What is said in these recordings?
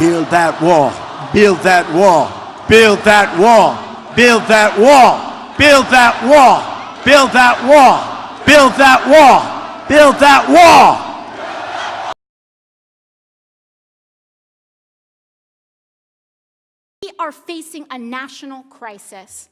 Build that wall. Build that wall. Build that wall. Build that wall. Build that wall. Build that wall. Build that wall. Build that wall. We are facing a national crisis.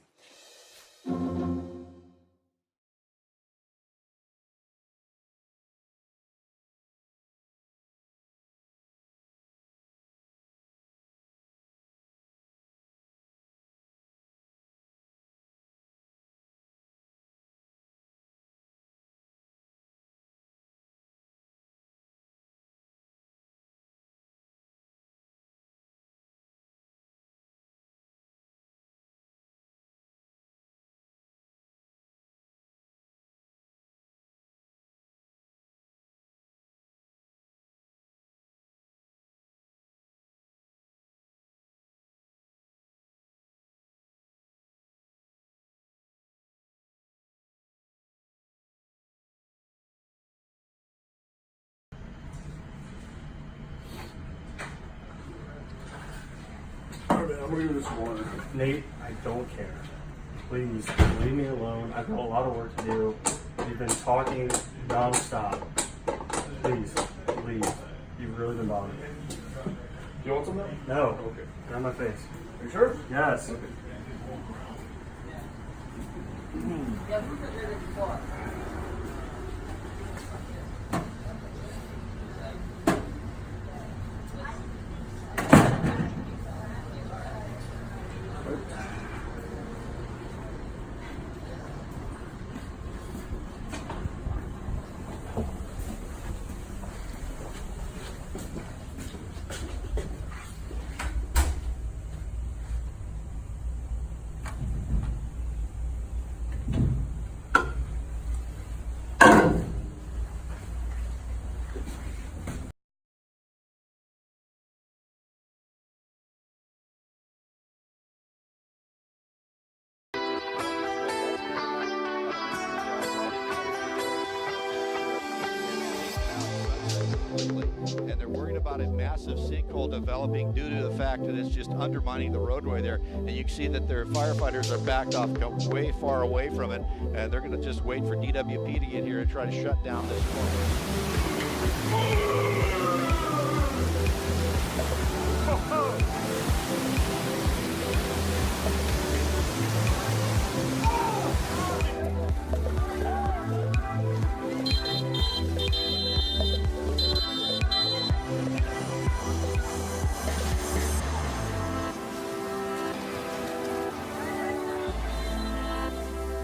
I'm gonna do this water. Nate, I don't care. Please, leave me alone. I've got a lot of work to do. You've been talking non-stop. Please, please. You've really been bothering me. You want some of that? No. Okay. Get on my face. Are you sure? Yes. Okay. And they're worried about a massive sinkhole developing due to the fact that it's just undermining the roadway there. And you can see that their firefighters are backed off way far away from it, and they're going to just wait for DWP to get here and try to shut down this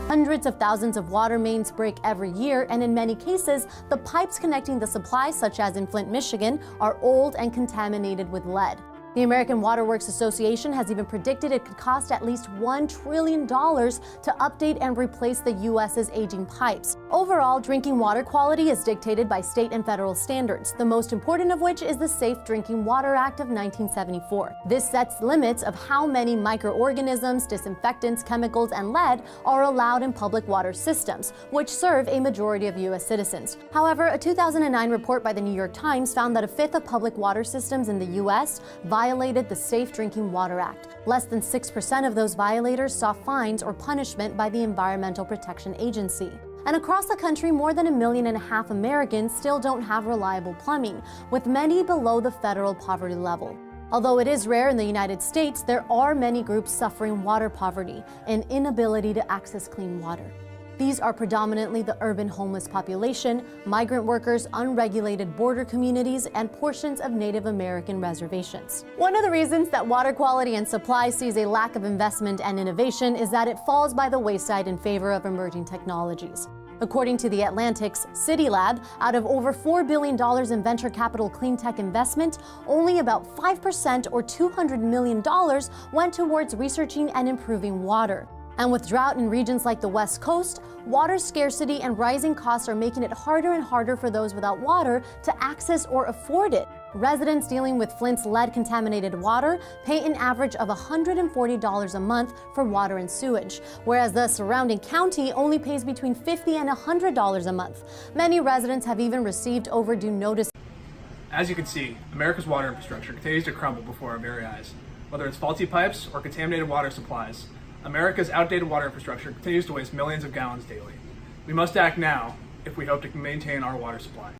Hundreds of thousands of water mains break every year, and in many cases, the pipes connecting the supply, such as in Flint, Michigan, are old and contaminated with lead. The American Water Works Association has even predicted it could cost at least $1 trillion to update and replace the U.S.'s aging pipes. Overall, drinking water quality is dictated by state and federal standards, the most important of which is the Safe Drinking Water Act of 1974. This sets limits of how many microorganisms, disinfectants, chemicals, and lead are allowed in public water systems, which serve a majority of U.S. citizens. However, a 2009 report by the New York Times found that a fifth of public water systems in the U.S. violated the Safe Drinking Water Act. Less than 6% of those violators saw fines or punishment by the Environmental Protection Agency. And across the country, more than 1.5 million Americans still don't have reliable plumbing, with many below the federal poverty level. Although it is rare in the United States, there are many groups suffering water poverty and inability to access clean water. These are predominantly the urban homeless population, migrant workers, unregulated border communities, and portions of Native American reservations. One of the reasons that water quality and supply sees a lack of investment and innovation is that it falls by the wayside in favor of emerging technologies. According to The Atlantic's City Lab, out of over $4 billion in venture capital clean tech investment, only about 5% or $200 million went towards researching and improving water. And with drought in regions like the West Coast, water scarcity and rising costs are making it harder and harder for those without water to access or afford it. Residents dealing with Flint's lead-contaminated water pay an average of $140 a month for water and sewage, whereas the surrounding county only pays between $50 and $100 a month. Many residents have even received overdue notice. As you can see, America's water infrastructure continues to crumble before our very eyes. Whether it's faulty pipes or contaminated water supplies, America's outdated water infrastructure continues to waste millions of gallons daily. We must act now if we hope to maintain our water supply.